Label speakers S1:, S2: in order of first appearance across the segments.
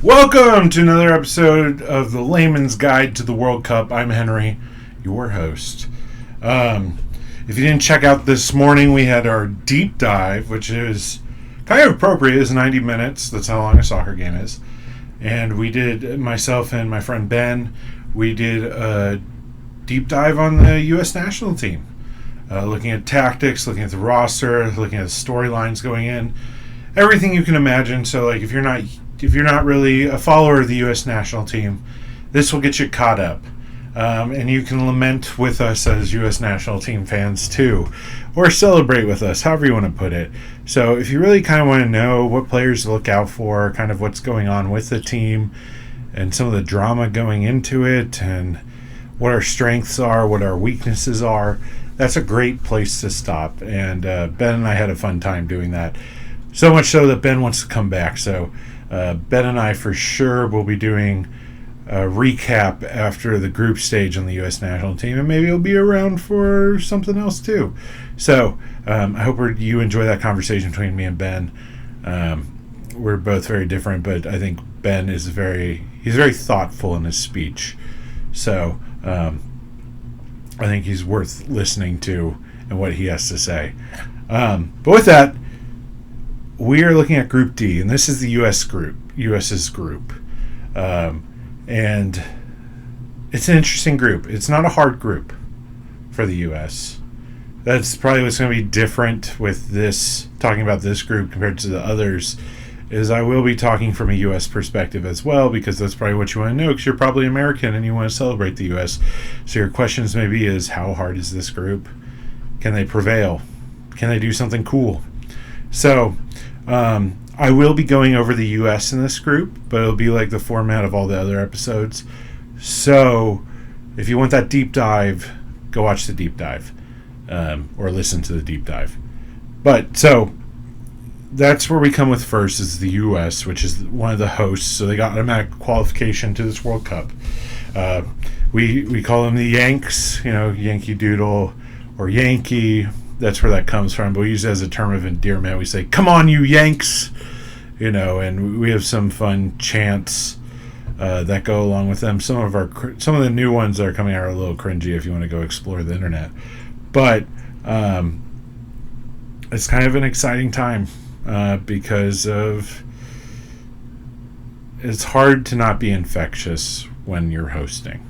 S1: Welcome to another episode of the Layman's Guide to the World Cup. I'm Henry, your host. If you didn't check out this morning, we had our deep dive, which is kind of appropriate. It's 90 minutes. That's how long a soccer game is. And we did, myself and my friend Ben, we did a deep dive on the U.S. national team. Looking at tactics, looking at the roster, looking at the storylines going in. Everything you can imagine. So, like, if you're not really a follower of the U.S. national team, this will get you caught up. And you can lament with us as U.S. national team fans, too. Or celebrate with us, however you want to put it. So if you really kind of want to know what players to look out for, kind of what's going on with the team, and some of the drama going into it, and what our strengths are, what our weaknesses are, that's a great place to stop. And Ben and I had a fun time doing that. So much so that Ben wants to come back. So Ben and I for sure will be doing a recap after the group stage on the U.S. national team, and maybe he'll be around for something else too. So I hope you enjoy that conversation between me and Ben. We're both very different, but I think Ben is very thoughtful in his speech. So I think he's worth listening to and what he has to say. But with that, we are looking at Group D, and this is the U.S.'s group. And it's an interesting group. It's not a hard group for the U.S. That's probably what's going to be different with this, talking about this group compared to the others, is I will be talking from a U.S. perspective as well, because that's probably what you want to know, because you're probably American and you want to celebrate the U.S. So your questions maybe is, how hard is this group? Can they prevail? Can they do something cool? So I will be going over the U.S. in this group, but it'll be like the format of all the other episodes. So if you want that deep dive, go watch the deep dive or listen to the deep dive. But so that's where we come with first is the U.S., which is one of the hosts. So they got automatic qualification to this World Cup. We call them the Yanks, Yankee Doodle or Yankee. That's where that comes from, but we use it as a term of endearment. We say, "Come on, you Yanks," and we have some fun chants that go along with them. Some of the new ones that are coming out are a little cringy if you want to go explore the internet, but it's kind of an exciting time because it's hard to not be infectious when you're hosting,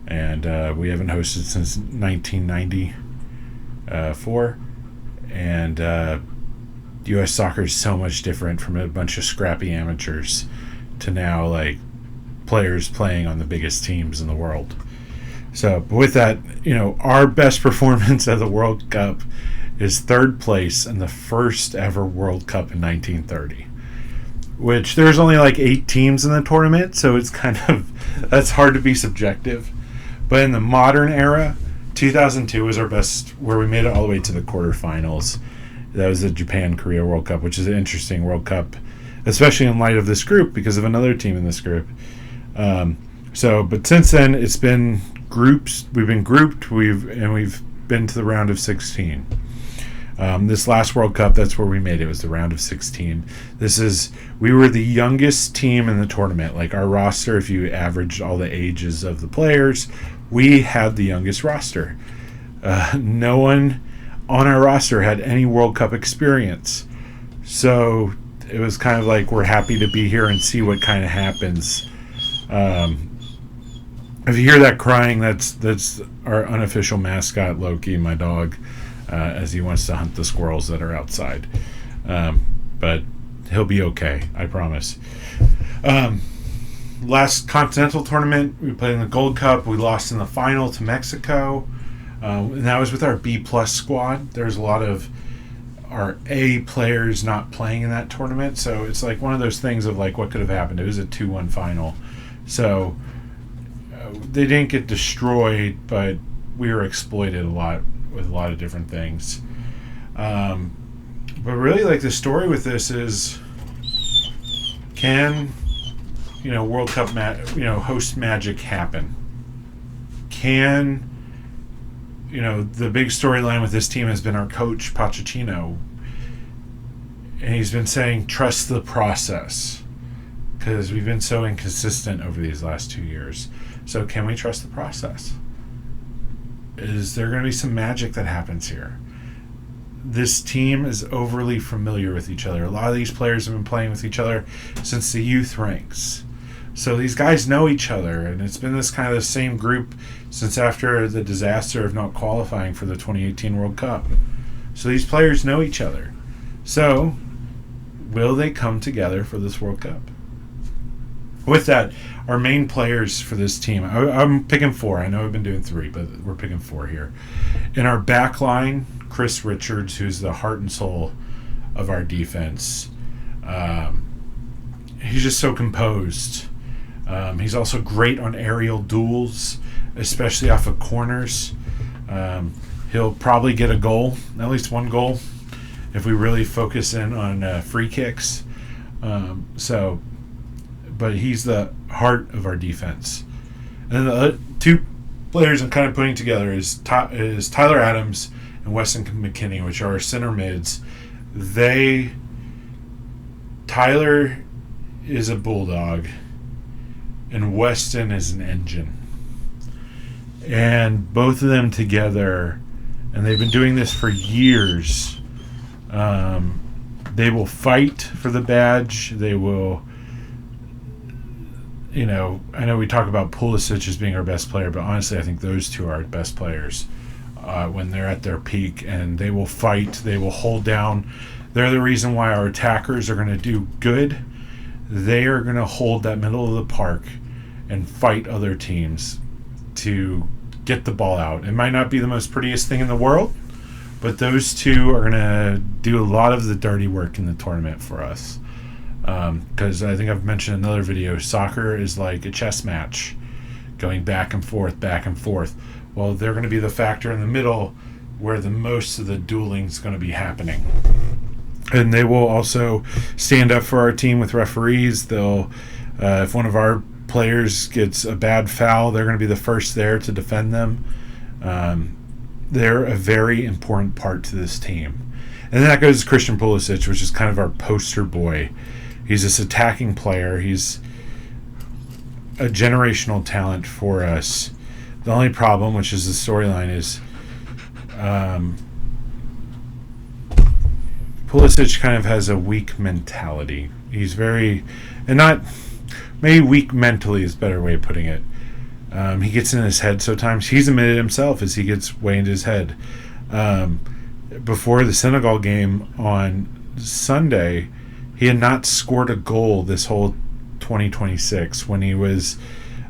S1: and we haven't hosted since 1990. And U.S. soccer is so much different from a bunch of scrappy amateurs to now like players playing on the biggest teams in the world. So with that, our best performance at the World Cup is third place in the first ever World Cup in 1930, which there's only like 8 teams in the tournament, so it's that's hard to be subjective. But in the modern era, 2002 was our best, where we made it all the way to the quarterfinals. That was the Japan-Korea World Cup, which is an interesting World Cup, especially in light of this group because of another team in this group. But since then, it's been groups. We've been grouped. We've been to the round of 16. This last World Cup, that's where we made it. Was the round of 16. We were the youngest team in the tournament. Like our roster, if you averaged all the ages of the players, we had the youngest roster. No one on our roster had any World Cup experience. So it was kind of like, we're happy to be here and see what kind of happens. If you hear that crying, that's our unofficial mascot, Loki, my dog, as he wants to hunt the squirrels that are outside. But he'll be okay, I promise. Last continental tournament, we played in the Gold Cup. We lost in the final to Mexico. And that was with our B-plus squad. There's a lot of our A players not playing in that tournament. So it's like one of those things of like, what could have happened? It was a 2-1 final. So they didn't get destroyed, but we were exploited a lot with a lot of different things. But really, like, the story with this is, can World Cup host magic happen? Can the big storyline with this team has been our coach Pochettino, and he's been saying trust the process. because we've been so inconsistent over these last 2 years. So can we trust the process? Is there going to be some magic that happens here? This team is overly familiar with each other. A lot of these players have been playing with each other since the youth ranks. So these guys know each other, and it's been this kind of the same group since after the disaster of not qualifying for the 2018 World Cup. So these players know each other. So will they come together for this World Cup? With that, our main players for this team, I'm picking 4. I know I've been doing 3, but we're picking 4 here. In our back line, Chris Richards, who's the heart and soul of our defense. He's just so composed. He's also great on aerial duels, especially off of corners. He'll probably get a goal, at least one goal, if we really focus in on free kicks. But he's the heart of our defense. And the other 2 players I'm kind of putting together is Tyler Adams and Weston McKinney, which are our center mids. Tyler is a bulldog, and Weston is an engine. And both of them together, and they've been doing this for years, they will fight for the badge. They will, I know we talk about Pulisic as being our best player, but honestly I think those 2 are our best players when they're at their peak, and they will fight. They will hold down. They're the reason why our attackers are going to do good. They are going to hold that middle of the park and fight other teams to get the ball out. It might not be the most prettiest thing in the world, but those 2 are going to do a lot of the dirty work in the tournament for us. Because I think I've mentioned in another video, soccer is like a chess match, going back and forth, back and forth. Well, they're going to be the factor in the middle where the most of the dueling is going to be happening. And they will also stand up for our team with referees. They'll, if one of our players gets a bad foul, they're going to be the first there to defend them. They're a very important part to this team. And then that goes to Christian Pulisic, which is kind of our poster boy. He's this attacking player. He's a generational talent for us. The only problem, which is the storyline, is Pulisic kind of has a weak mentality. He's very, and not, maybe weak mentally is a better way of putting it. He gets in his head sometimes. He's admitted himself as he gets way into his head. Before the Senegal game on Sunday, he had not scored a goal this whole 2026 when he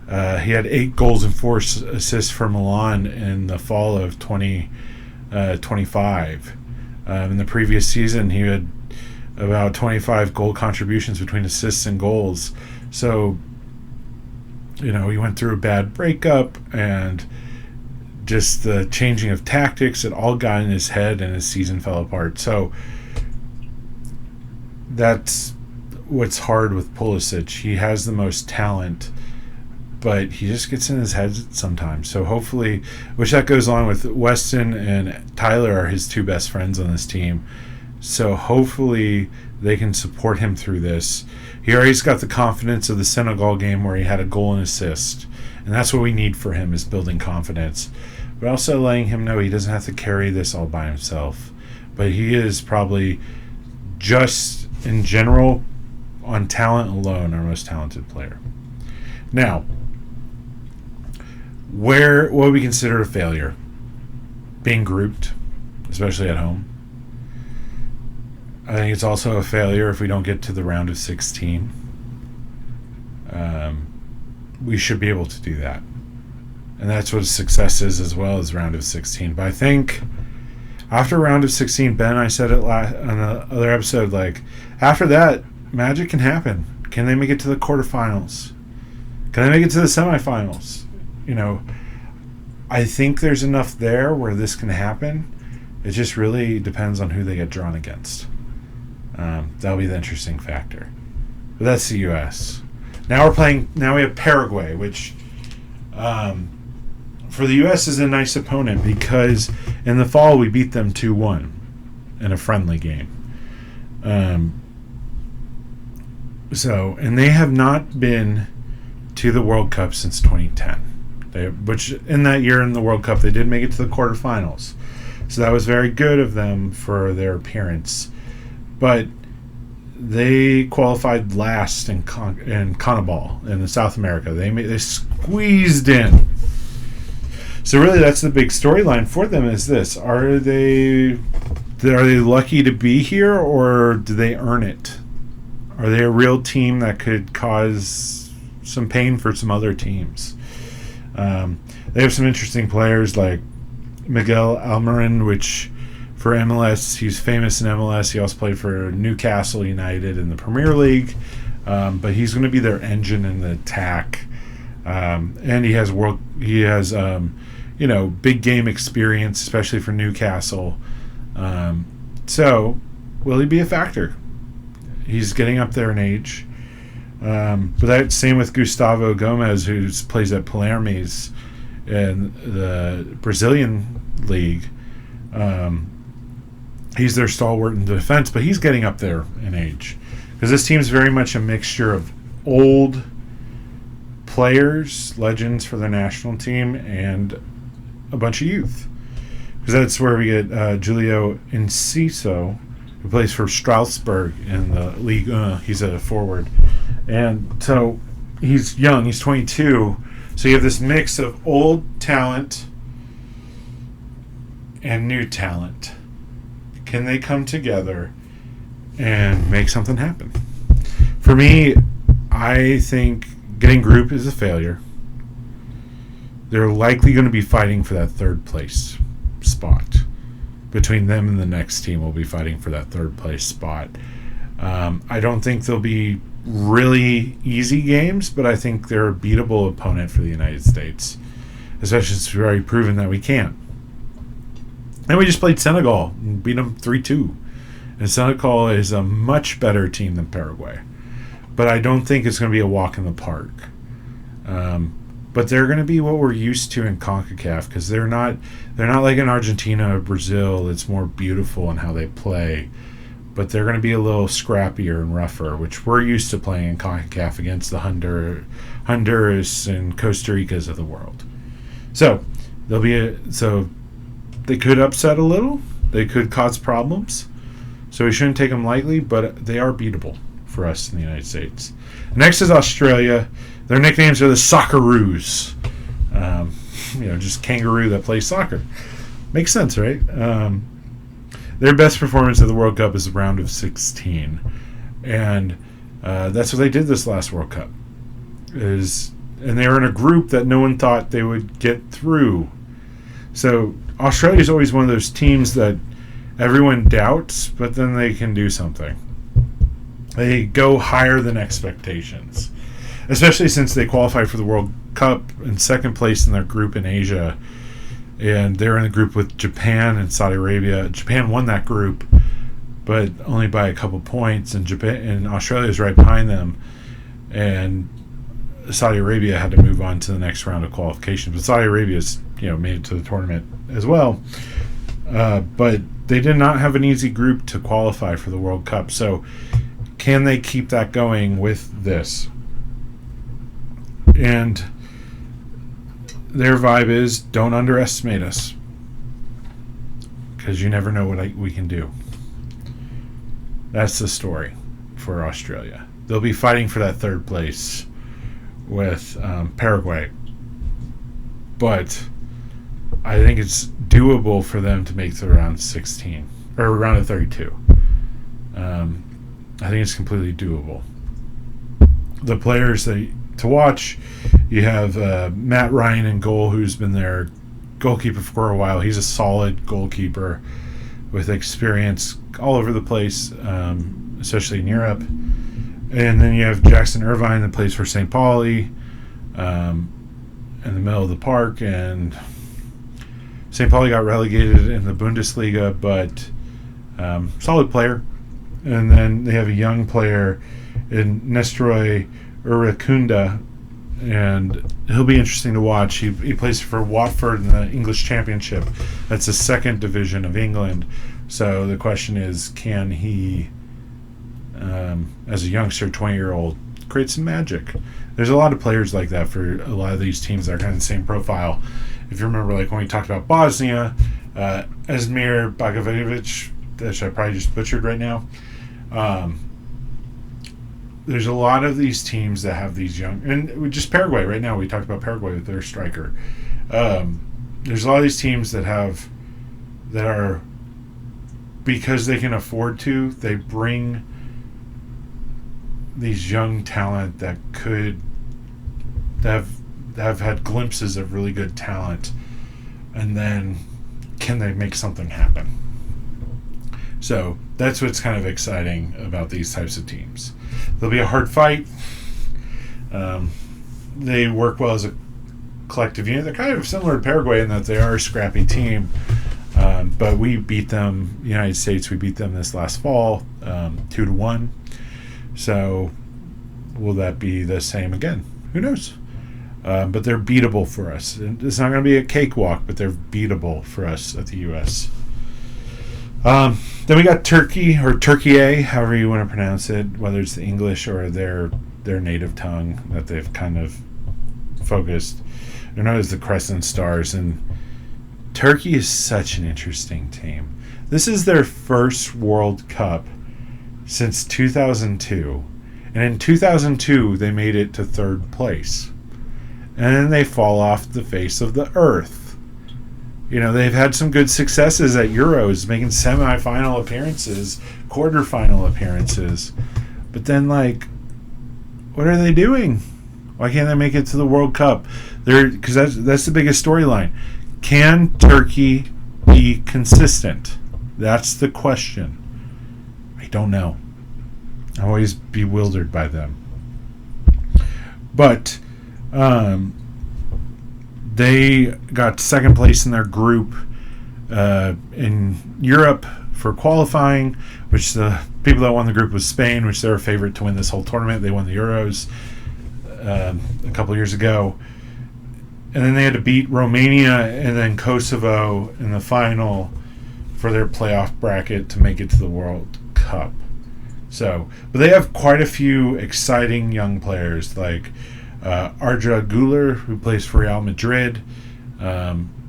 S1: had 8 goals and 4 assists for Milan in the fall of 2025. In the previous season, he had about 25 goal contributions between assists and goals. So, he went through a bad breakup, and just the changing of tactics, it all got in his head, and his season fell apart. So that's what's hard with Pulisic. He has the most talent, but he just gets in his head sometimes. So hopefully, which that goes on with Weston and Tyler are his 2 best friends on this team. So hopefully they can support him through this. He already's got the confidence of the Senegal game where he had a goal and assist. And that's what we need for him, is building confidence. But also letting him know he doesn't have to carry this all by himself. But he is probably, just in general, on talent alone, our most talented player. Now, what would we consider a failure? Being grouped, especially at home. I think it's also a failure if we don't get to the round of 16. We should be able to do that. And that's what success is, as well as round of 16. But I think after round of 16, Ben, I said it on the other episode, after that, magic can happen. Can they make it to the quarterfinals? Can they make it to the semifinals? I think there's enough there where this can happen. It just really depends on who they get drawn against. That'll be the interesting factor. But that's the U.S. Now we have Paraguay, which for the U.S. is a nice opponent because in the fall we beat them 2-1 in a friendly game. So, and they have not been to the World Cup since 2010. Which in that year in the World Cup, they did make it to the quarterfinals. So that was very good of them for their appearance. But they qualified last in CONMEBOL in South America. They squeezed in. So really, that's the big storyline for them. Is this: are they lucky to be here, or do they earn it? Are they a real team that could cause some pain for some other teams? They have some interesting players like Miguel Almiron, which for MLS, he's famous in MLS. He also played for Newcastle United in the Premier League, but he's going to be their engine in the attack. And he has big game experience, especially for Newcastle. So, will he be a factor? He's getting up there in age. But that's same with Gustavo Gomez, who plays at Palermes in the Brazilian league. He's their stalwart in the defense, but he's getting up there in age. Because this team's very much a mixture of old players, legends for their national team, and a bunch of youth. Because that's where we get Julio Enciso, who plays for Strasbourg in the Ligue 1. He's a forward. And so he's young, he's 22. So you have this mix of old talent and new talent. Can they come together and make something happen? For me, I think getting group is a failure. They're likely going to be fighting for that third place spot. Between them and the next team will be fighting for that third place spot. I don't think they'll be really easy games, but I think they're a beatable opponent for the United States, especially since we've already proven that we can. And we just played Senegal and beat them 3-2. And Senegal is a much better team than Paraguay, but I don't think it's going to be a walk in the park. But they're going to be what we're used to in CONCACAF, because they're not like in Argentina or Brazil. It's more beautiful in how they play. But they're going to be a little scrappier and rougher, which we're used to playing in CONCACAF against the Honduras and Costa Ricas of the world. So they could upset a little. They could cause problems. So we shouldn't take them lightly, but they are beatable for us in the United States. Next is Australia. Their nicknames are the Socceroos. Just kangaroo that plays soccer. Makes sense, right? Their best performance of the World Cup is the round of 16. And that's what they did this last World Cup. And they were in a group that no one thought they would get through. So Australia is always one of those teams that everyone doubts, but then they can do something. They go higher than expectations, especially since they qualified for the World Cup in second place in their group in Asia. And they're in the group with Japan and Saudi Arabia. Japan won that group, but only by a couple points, and Australia is right behind them. And Saudi Arabia had to move on to the next round of qualification. But Saudi Arabia's made it to the tournament as well. But they did not have an easy group to qualify for the World Cup. So can they keep that going with this? And their vibe is, don't underestimate us, because you never know what we can do. That's the story for Australia. They'll be fighting for that third place with Paraguay, but I think it's doable for them to make the round 16 or round of 32. I think it's completely doable. The players to watch, you have Matt Ryan in goal, who's been their goalkeeper for a while. He's a solid goalkeeper with experience all over the place, especially in Europe. And then you have Jackson Irvine that plays for St. Pauli in the middle of the park. And St. Pauli got relegated in the Bundesliga, but solid player. And then they have a young player in Nestroy Urakunda, and he'll be interesting to watch. He plays for Watford in the English Championship. That's the second division of England. So the question is, can he as a youngster, 20-year-old, create some magic. There's a lot of players like that for a lot of these teams that are kind of the same profile. If you remember, like when we talked about Bosnia, Esmir Bagovic, which I probably just butchered right now. There's a lot of these teams that have these young, and just Paraguay right now. We talked about Paraguay with their striker. There's a lot of these teams that are, because they can afford to, they bring these young talent that have had glimpses of really good talent, and then can they make something happen? So that's what's kind of exciting about these types of teams. There'll be a hard fight. They work well as a collective unit. They're kind of similar to Paraguay in that they are a scrappy team. But we beat them, United States, we beat them this last fall, 2-1. So will that be the same again? Who knows? But they're beatable for us. It's not going to be a cakewalk, but they're beatable for us at the U.S. Then we got Turkey, or Turkey, however you want to pronounce it, whether it's the English or their native tongue that they've kind of focused. They're known as the Crescent Stars, and Turkey is such an interesting team. This is their first World Cup since 2002. And in 2002, they made it to third place. And then they fall off the face of the earth. You know, they've had some good successes at Euros, making semifinal appearances, quarterfinal appearances. But then, like, what are they doing? Why can't they make it to the World Cup? Because that's the biggest storyline. Can Turkey be consistent? That's the question. I don't know. I'm always bewildered by them. But they got second place in their group in Europe for qualifying, which the people that won the group was Spain, which they were a favorite to win this whole tournament. They won the Euros a couple years ago. And then they had to beat Romania and then Kosovo in the final for their playoff bracket to make it to the World Cup. So, but they have quite a few exciting young players, like Arda Güler, who plays for Real Madrid.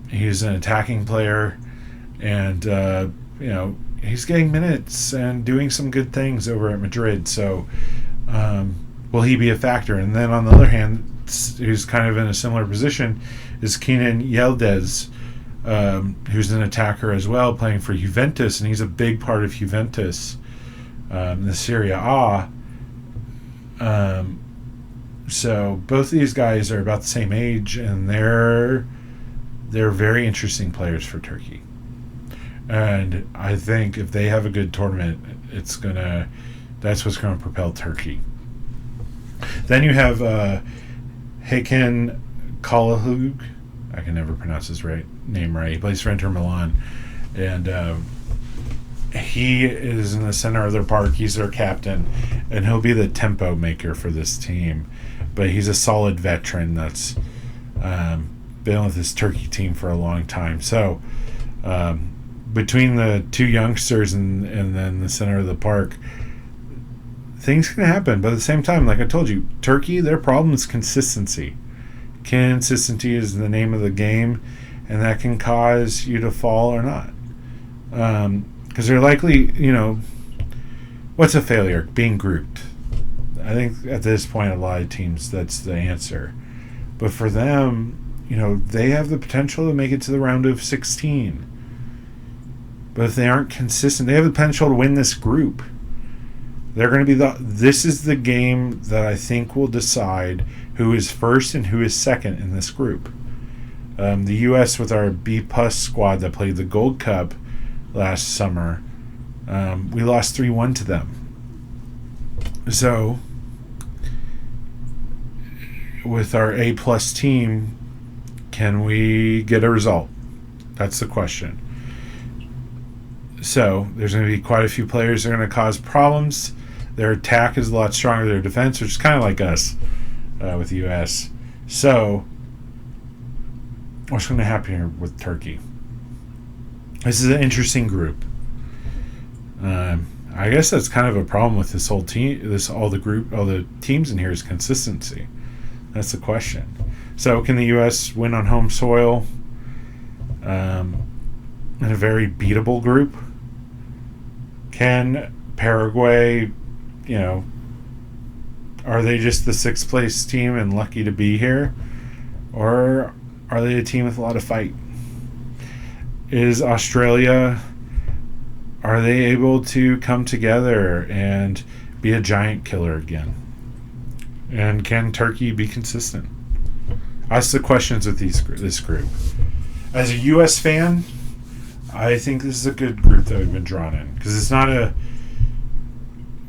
S1: He's an attacking player, and he's getting minutes and doing some good things over at Madrid. So, will he be a factor? And then on the other hand, who's kind of in a similar position is Kenan Yildiz, who's an attacker as well, playing for Juventus, and he's a big part of Juventus in the Serie A. So both of these guys are about the same age, and they're very interesting players for Turkey. And I think if they have a good tournament, that's what's gonna propel Turkey. Then you have Hakan Kalahug. I can never pronounce his name right. He plays for Inter Milan, and he is in the center of their park. He's their captain, and he'll be the tempo maker for this team. But he's a solid veteran that's been with this Turkey team for a long time. So between the two youngsters and then the center of the park, things can happen. But at the same time, like I told you, Turkey, their problem is consistency. Consistency is the name of the game, and that can cause you to fall or not. Because they're likely, what's a failure? Being grouped. I think at this point, a lot of teams, that's the answer. But for them, they have the potential to make it to the round of 16. But if they aren't consistent, they have the potential to win this group. They're going to be this is the game that I think will decide who is first and who is second in this group. The U.S. with our B+ squad that played the Gold Cup last summer, we lost 3-1 to them. So with our A+ team, can we get a result? That's the question. So there's going to be quite a few players that are going to cause problems. Their attack is a lot stronger than their defense, which is kind of like us with the U.S. So what's going to happen here with Turkey? This is an interesting group. I guess that's kind of a problem with this whole team. All the teams in here is consistency. That's the question. So, can the U.S. win on home soil in a very beatable group? Can Paraguay, are they just the sixth place team and lucky to be here? Or are they a team with a lot of fight? Is Australia, are they able to come together and be a giant killer again? And can Turkey be consistent? That's the questions with this group. As a U.S. fan, I think this is a good group that we've been drawn in, because it's not a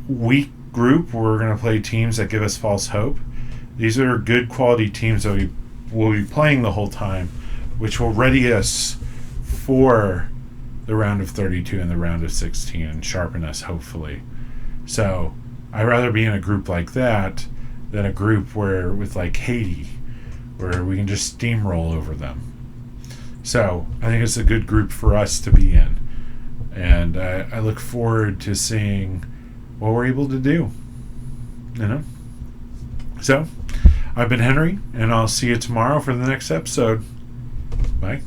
S1: weak group where we're going to play teams that give us false hope. These are good quality teams that we will be playing the whole time, which will ready us for the round of 32 and the round of 16 and sharpen us, hopefully. So I'd rather be in a group like that than a group with like Haiti, where we can just steamroll over them. So I think it's a good group for us to be in, and I look forward to seeing what we're able to do. So I've been Henry, and I'll see you tomorrow for the next episode. Bye.